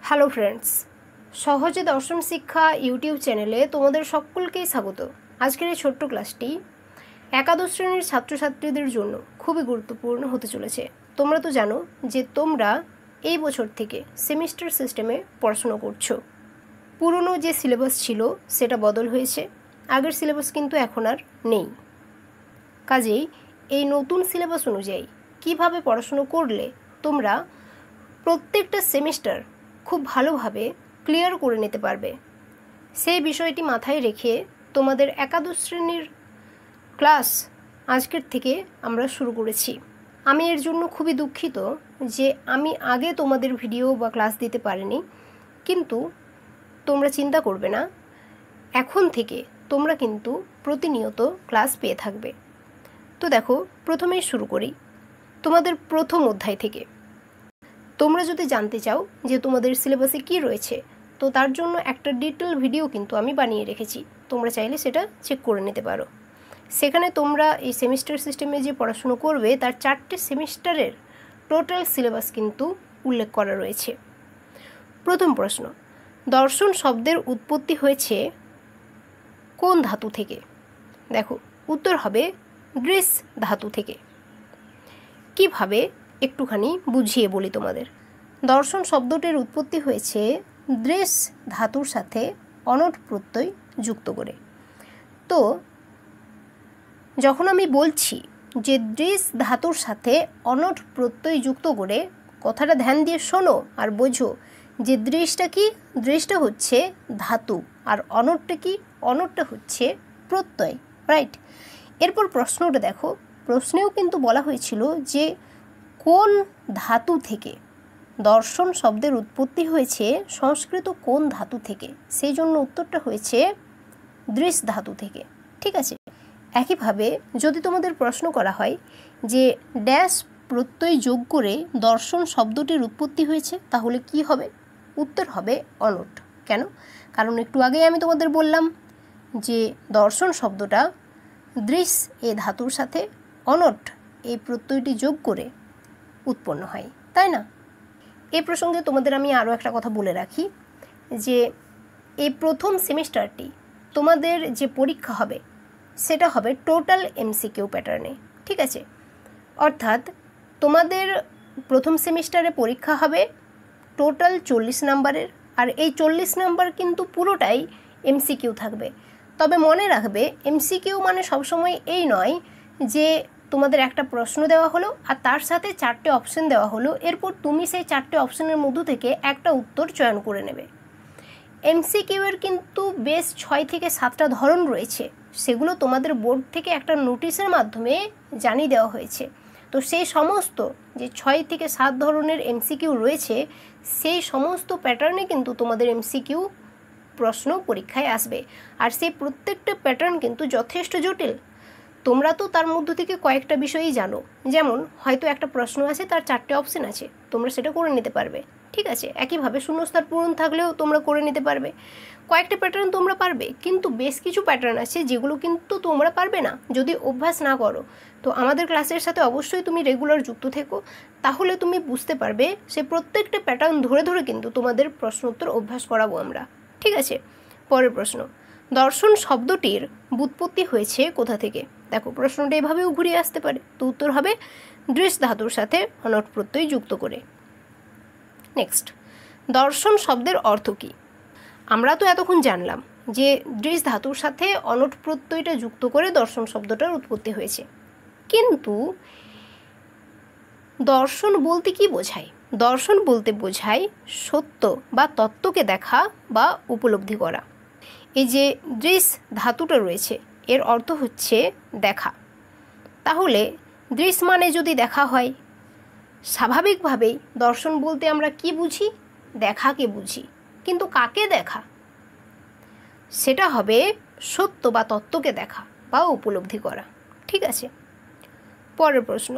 Hello friends, সহজে দর্শন শিক্ষা ইউটিউব চ্যানেলে তোমাদের সকলকেই স্বাগত। আজকের এই ছোট্ট ক্লাসটি একাদশ শ্রেণীর ছাত্রছাত্রীদের জন্য খুবই গুরুত্বপূর্ণ হতে চলেছে। তোমরা তো জানো যে তোমরা এই বছর থেকে সেমিস্টার সিস্টেমে পড়াশোনা করছো। পুরনো যে সিলেবাস ছিল সেটা বদল হয়েছে, আগের সিলেবাস কিন্তু এখন আর নেই। কাজেই এই নতুন সিলেবাস অনুযায়ী কিভাবে পড়াশুনো করলে তোমরা প্রত্যেকটা সেমিস্টার খুব ভালোভাবে ক্লিয়ার করে নিতে পারবে, সেই বিষয়টি মাথায় রেখে তোমাদের একাদশ শ্রেণীর ক্লাস আজকের থেকে আমরা শুরু করেছি। আমি এর জন্য খুবই দুঃখিত যে আমি আগে তোমাদের ভিডিও বা ক্লাস দিতে পারিনি, কিন্তু তোমরা চিন্তা করবে না, এখন থেকে তোমরা কিন্তু প্রতিনিয়ত ক্লাস পেয়ে থাকবে। তো দেখো, প্রথমেই শুরু করি তোমাদের প্রথম অধ্যায় থেকে। তোমরা যদি জানতে চাও যে তোমাদের সিলেবাসে কী রয়েছে, তো তার জন্য একটা ডিটেল ভিডিও কিন্তু আমি বানিয়ে রেখেছি, তোমরা চাইলে সেটা চেক করে নিতে পারো। সেখানে তোমরা এই সেমিস্টার সিস্টেমে যে পড়াশুনো করবে তার 4টে সেমিস্টারের টোটাল সিলেবাস কিন্তু উল্লেখ করা রয়েছে। প্রথম প্রশ্ন, দর্শন শব্দের উৎপত্তি হয়েছে কোন ধাতু থেকে? দেখো, উত্তর হবে গ্রিস ধাতু থেকে। কিভাবে একটুখানি বুঝিয়ে বলি তোমাদের। দর্শন শব্দটির উৎপত্তি হয়েছে দৃশ ধাতুর সাথে অনট প্রত্যয় যুক্ত করে। তো যখন আমি বলছি যে দৃশ ধাতুর সাথে অনট প্রত্যয় যুক্ত করে, কথাটা ধ্যান দিয়ে শোনো আর বোঝো যে দৃশটা কি, দৃশটা হচ্ছে ধাতু, আর অনটটা কি, অনটটা হচ্ছে প্রত্যয়, রাইট? এরপর প্রশ্নটা দেখো, প্রশ্নেও কিন্তু বলা হয়েছিল যে কোন ধাতু থেকে দর্শন শব্দের উৎপত্তি হয়েছে, সংস্কৃত কোন ধাতু থেকে, সেই জন্য উত্তরটা হয়েছে দৃশ ধাতু থেকে। ঠিক আছে, একইভাবে যদি তোমাদের প্রশ্ন করা হয় যে ড্যাশ প্রত্যয় যোগ করে দর্শন শব্দটির উৎপত্তি হয়েছে, তাহলে কি হবে? উত্তর হবে অনট। কেন? কারণ একটু আগেই আমি তোমাদের বললাম যে দর্শন শব্দটা দৃশ এ ধাতুর সাথে অনট এই প্রত্যয়টি যোগ করে উৎপন্ন হয়, তাই না? এই প্রসঙ্গে তোমাদের আমি আরও একটা কথা বলে রাখি যে এই প্রথম সেমিস্টারটি তোমাদের যে পরীক্ষা হবে সেটা হবে টোটাল এমসিকিউ প্যাটার্নে। ঠিক আছে, অর্থাৎ তোমাদের প্রথম সেমিস্টারে পরীক্ষা হবে টোটাল 40 নাম্বারের, আর এই 40 নাম্বার কিন্তু পুরোটাই এমসিকিউ থাকবে। তবে মনে রাখবে, এমসিকিউ মানে সবসময় এই নয় যে তোমাদের একটা প্রশ্ন দেওয়া হলো আর তার সাথে 4টে অপশন দেওয়া হলো, এরপর তুমি সেই 4টে অপশনের মধ্য থেকে একটা উত্তর চয়ন করে নেবে। এমসিকিউ এর কিন্তু বেশ 6 থেকে 7টা ধরন রয়েছে, সেগুলো তোমাদের বোর্ড থেকে একটা নোটিশের মাধ্যমে জানিয়ে দেওয়া হয়েছে। তো সেই সমস্ত যে 6 থেকে 7 ধরনের এমসিকিউ রয়েছে, সেই সমস্ত প্যাটার্নে কিন্তু তোমাদের এমসিকিউ প্রশ্ন পরীক্ষায় আসবে, আর সেই প্রত্যেকটা প্যাটার্ন কিন্তু যথেষ্ট জটিল। তোমরা তো তার মধ্য থেকে কয়েকটা বিষয়ই জানো, যেমন হয়তো একটা প্রশ্ন আছে, তার 4টে অপশন আছে, তোমরা সেটা করে নিতে পারবে। ঠিক আছে, একইভাবে শূন্যস্থান পূরণ থাকলেও তোমরা করে নিতে পারবে। কয়েকটা প্যাটার্ন তোমরা পারবে, কিন্তু বেশ কিছু প্যাটার্ন আছে যেগুলো কিন্তু তোমরা পারবে না যদি অভ্যাস না করো। তো আমাদের ক্লাসের সাথে অবশ্যই তুমি রেগুলার যুক্ত থেকো, তাহলে তুমি বুঝতে পারবে সে প্রত্যেকটা প্যাটার্ন ধরে ধরে কিন্তু তোমাদের প্রশ্ন উত্তর অভ্যাস করাবো আমরা। ঠিক আছে, পরের প্রশ্ন, দর্শন শব্দটির ব্যুৎপত্তি হয়েছে কোথা থেকে? দেখো, প্রশ্নটা এভাবেও ঘুরিয়ে আসতে পারে, তো উত্তর হবে দৃশ ধাতুর সাথে অনট প্রত্যয় যুক্ত করে। নেক্সট, দর্শন শব্দের অর্থ কী? আমরা তো এতক্ষণ জানলাম যে দৃশ ধাতুর সাথে অনট প্রত্যয়টা যুক্ত করে দর্শন শব্দটার উৎপত্তি হয়েছে, কিন্তু দর্শন বলতে কি বোঝায়? দর্শন বলতে বোঝায় সত্য বা তত্ত্বকে দেখা বা উপলব্ধি করা। এই যে দৃশ ধাতুটা রয়েছে, এর অর্থ হচ্ছে দেখা। তাহলে দৃশ মানে যদি দেখা হয়, স্বাভাবিকভাবেই দর্শন বলতে আমরা কি বুঝি? দেখাকে বুঝি, কিন্তু কাকে দেখা? সেটা হবে সত্য বা তত্ত্বকে দেখা বা উপলব্ধি করা। ঠিক আছে, পরের প্রশ্ন,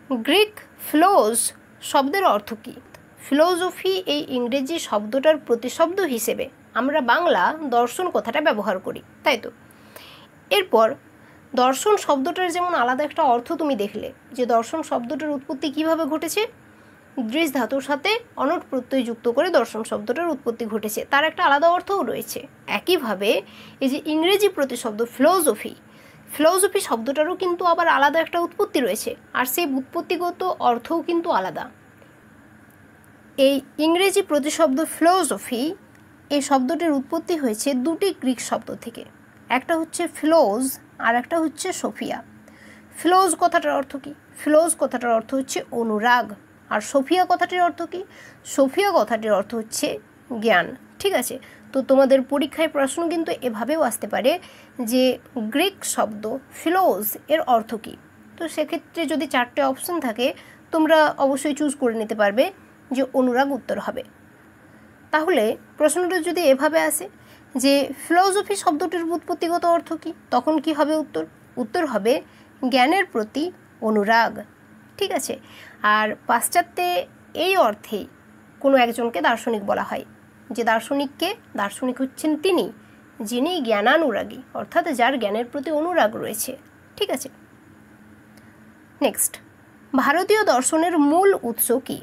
গ্রিক ফিলোস শব্দের অর্থ কী? ফিলোসফি এই ইংরেজি শব্দটার প্রতিশব্দ হিসেবে আমরা বাংলা দর্শন কথাটা ব্যবহার করি, তাই তো? এরপর দর্শন শব্দটার যেমন আলাদা একটা অর্থ তুমি দেখলে যে দর্শন শব্দটার উৎপত্তি কিভাবে ঘটেছে, দৃশ ধাতুর সাথে অনট প্রত্যয় যুক্ত করে দর্শন শব্দটার উৎপত্তি ঘটেছে, তার একটা আলাদা অর্থও রয়েছে। একইভাবে এই যে ইংরেজি প্রতিশব্দ ফিলসফি, ফিলসফি শব্দটারও কিন্তু আবার আলাদা একটা উৎপত্তি রয়েছে, আর সেই উৎপত্তিগত অর্থও কিন্তু আলাদা। এই ইংরেজি প্রতিশব্দ ফিলসফি, এই শব্দটির উৎপত্তি হয়েছে দুটি গ্রিক শব্দ থেকে, একটা হচ্ছে ফিলোজ আর একটা হচ্ছে সোফিয়া। ফিলোজ কথাটার অর্থ কী? ফিলোজ কথাটার অর্থ হচ্ছে অনুরাগ, আর সোফিয়া কথাটির অর্থ কী? সোফিয়া কথাটির অর্থ হচ্ছে জ্ঞান। ঠিক আছে, তো তোমাদের পরীক্ষায় প্রশ্ন কিন্তু এভাবেও আসতে পারে যে গ্রিক শব্দ ফিলোজ এর অর্থ কী। তো সেক্ষেত্রে যদি 4টে অপশন থাকে তোমরা অবশ্যই চুজ করে নিতে পারবে যে অনুরাগ উত্তর হবে। তাহলে প্রশ্নটা যদি এভাবে আসে যে ফিলসফি শব্দটির উৎপত্তিগত অর্থ কী, তখন কি হবে উত্তর? উত্তর হবে জ্ঞানের প্রতি অনুরাগ। ঠিক আছে, আর পাশ্চাত্যে এই অর্থে কোনো একজনকে দার্শনিক বলা হয়, যে দার্শনিক হচ্ছেন তিনি যিনি জ্ঞানানুরাগী, অর্থাৎ যার জ্ঞানের প্রতি অনুরাগ রয়েছে। ঠিক আছে, নেক্সট, ভারতীয় দর্শনের মূল উৎস কী?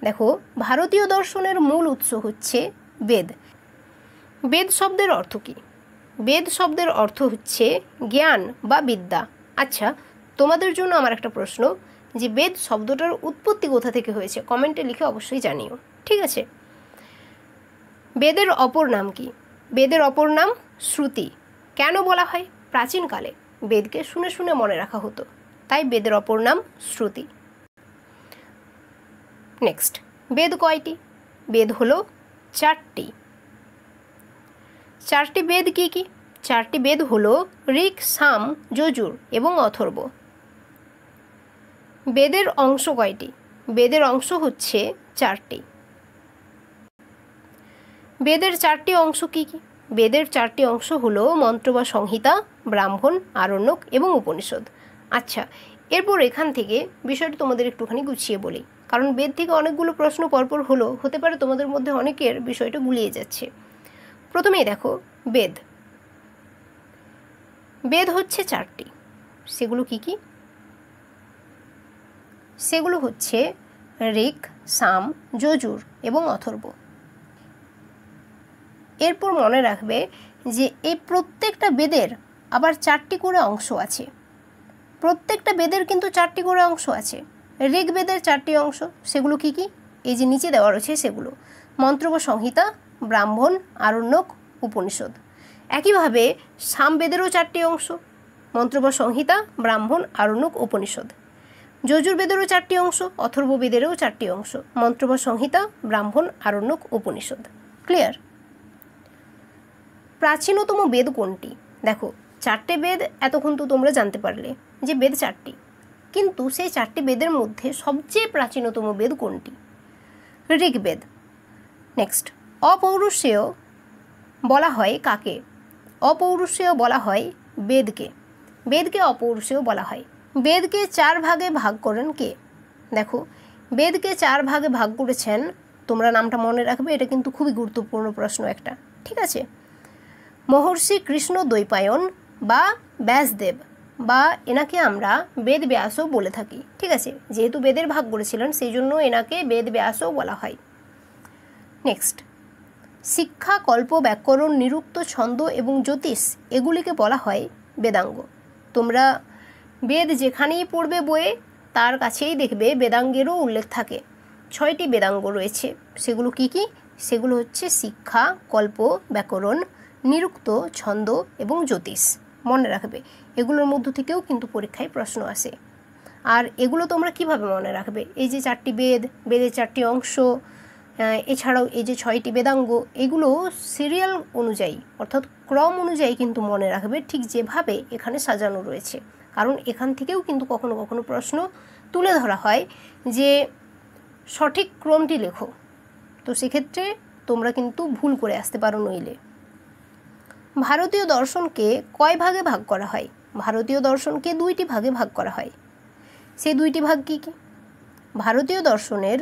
দেখো, ভারতীয় দর্শনের মূল উৎস হচ্ছে বেদ। বেদ শব্দের অর্থ কী? বেদ শব্দের অর্থ হচ্ছে জ্ঞান বা বিদ্যা। আচ্ছা, তোমাদের জন্য আমার একটা প্রশ্ন, যে বেদ শব্দটার উৎপত্তি কোথা থেকে হয়েছে? কমেন্টে লিখে অবশ্যই জানিও। ঠিক আছে, বেদের অপর নাম কি? বেদের অপর নাম শ্রুতি। কেন বলা হয়? প্রাচীনকালে বেদকে শুনে শুনে মনে রাখা হতো, তাই বেদের অপর নাম শ্রুতি। নেক্সট, বেদ কয়টি? বেদ হলো 4টি। 4টি বেদ কি কি? 4টি বেদ হলো ঋক, সাম, যজুর এবং অথর্ব। বেদের অংশ কয়টি? বেদের অংশ হচ্ছে 4টি। বেদের 4টি অংশ কি কি? বেদের 4টি অংশ হলো মন্ত্র বা সংহিতা, ব্রাহ্মণ, আরণ্যক এবং উপনিষদ। আচ্ছা, এরপর এখান থেকে বিষয়টা তোমাদের একটুখানি গুছিয়ে বলি, কারণ বেদ থেকে অনেকগুলো প্রশ্ন পরপর হলো, হতে পারে তোমাদের মধ্যে অনেকের বিষয়টা গুলিয়ে যাচ্ছে। প্রথমেই দেখো, বেদ বেদ হচ্ছে 4টি। সেগুলো কি কি? সেগুলো হচ্ছে ঋক, সাম, যজুর এবং অথর্ব। এরপর মনে রাখবে যে এই প্রত্যেকটা বেদের আবার 4টি করে অংশ আছে। প্রত্যেকটা বেদের কিন্তু 4টি করে অংশ আছে। ঋগ্বেদের 4টি অংশ, সেগুলো কি কি? এই যে নিচে দেওয়া রয়েছে সেগুলো: মন্ত্র বা সংহিতা, ব্রাহ্মণ, আরণ্যক, উপনিষদ। একইভাবে সামবেদেরও 4টি অংশ: মন্ত্র বা সংহিতা, ব্রাহ্মণ, আরণ্যক, উপনিষদ। যজুর্বেদেরও 4টি অংশ, অথর্ববেদেরও 4টি অংশ: মন্ত্র বা সংহিতা, ব্রাহ্মণ, আরণ্যক, উপনিষদ। ক্লিয়ার? প্রাচীনতম বেদ কোনটি? দেখো, 4টে বেদ এতক্ষণ তো তোমরা জানতে পারলে যে বেদ 4টি, কিন্তু সেই 4টি বেদের মধ্যে সবচেয়ে প্রাচীনতম বেদ কোনটি? ঋগ্বেদ। নেক্সট, অপৌরুষেয় বলা হয় কাকে? অপৌরুষেয় বলা হয় বেদকে। বেদকে অপৌরুষেয় বলা হয়। বেদকে 4 ভাগে ভাগ করেন কে? দেখো, বেদকে 4 ভাগে ভাগ করেছেন, তোমরা নামটা মনে রাখবে, এটা কিন্তু খুবই গুরুত্বপূর্ণ প্রশ্ন একটা। ঠিক আছে, মহর্ষি কৃষ্ণ দ্বৈপায়ন বা ব্যাসদেব, বা এনাকে আমরা বেদ ব্যাসও বলে থাকি। ঠিক আছে, যেহেতু বেদের ভাগ করেছিলেন সেই জন্য এনাকে বেদ ব্যাসও বলা হয়। নেক্সট, শিক্ষা, কল্প, ব্যাকরণ, নিরুক্ত, ছন্দ এবং জ্যোতিষ এগুলিকে বলা হয় বেদাঙ্গ। তোমরা বেদ যেখানেই পড়বে বইয়ে তার কাছেই দেখবে বেদাঙ্গেরও উল্লেখ থাকে। 6টি বেদাঙ্গ রয়েছে। সেগুলো কি কি? সেগুলো হচ্ছে শিক্ষা, কল্প, ব্যাকরণ, নিরুক্ত, ছন্দ এবং জ্যোতিষ। মনে রাখবে, এগুলোর মধ্য থেকেও কিন্তু পরীক্ষায় প্রশ্ন আসে। আর এগুলো তোমরা কিভাবে মনে রাখবে? এই যে 4টি বেদ, বেদের 4টি অংশ, এছাড়াও এই যে 6টি বেদাঙ্গ, এগুলো সিরিয়াল অনুযায়ী অর্থাৎ ক্রম অনুযায়ী কিন্তু মনে রাখবে, ঠিক যেভাবে এখানে সাজানো রয়েছে। কারণ এখান থেকেও কিন্তু কখনো কখনো প্রশ্ন তুলে ধরা হয় যে সঠিক ক্রমটি লেখো, তো সেক্ষেত্রে তোমরা কিন্তু ভুল করে আসতে পারো নইলে। ভারতীয় দর্শনকে কয় ভাগে ভাগ করা হয়? ভারতীয় দর্শনকে 2টি ভাগে ভাগ করা হয়। সেই 2টি ভাগ কি কি? ভারতীয় দর্শনের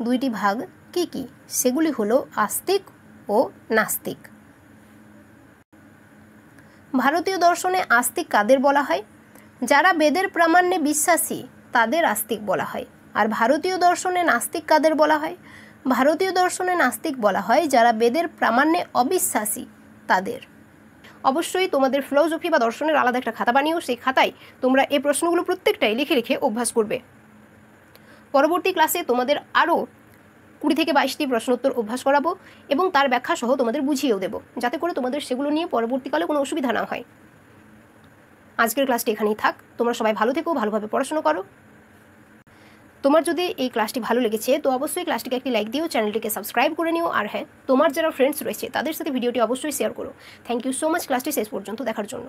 2টি ভাগ কি কি? সেগুলি হলো আস্তিক ও নাস্তিক। ভারতীয় দর্শনে আস্তিক কাদের বলা হয়? যারা বেদের প্রামাণ্যে বিশ্বাসী তাদের আস্তিক বলা হয়। আর ভারতীয় দর্শনে নাস্তিক কাদের বলা হয়? ভারতীয় দর্শনে নাস্তিক বলা হয় যারা বেদের প্রামাণ্যে অবিশ্বাসী তাদের। অবশ্যই তোমাদের ফিলসফি বা দর্শনের আলাদা একটা খাতা বানিয়েও সেই খাতায় তোমরা এই প্রশ্নগুলো প্রত্যেকটাই লিখে লিখে অভ্যাস করবে। পরবর্তী ক্লাসে তোমাদের আরও 20 থেকে 22টি প্রশ্নোত্তর অভ্যাস করাবো এবং তার ব্যাখ্যা সহ তোমাদের বুঝিয়েও দেবো, যাতে করে তোমাদের সেগুলো নিয়ে পরবর্তীকালে কোনো অসুবিধা না হয়। আজকের ক্লাসটি এখানেই থাক। তোমরা সবাই ভালো থেকো, ভালোভাবে পড়াশোনা করো। তোমার যদি এই ক্লাসটি ভালো লেগেছে তো অবশ্যই ক্লাসটিকে একটি লাইক দিও, চ্যানেলটিকে সাবস্ক্রাইব করে নিও, আর হ্যাঁ, তোমার যারা ফ্রেন্ডস রয়েছে তাদের সাথে ভিডিওটি অবশ্যই শেয়ার করো। থ্যাংক ইউ সো মাচ ক্লাসটি শেষ পর্যন্ত দেখার জন্য।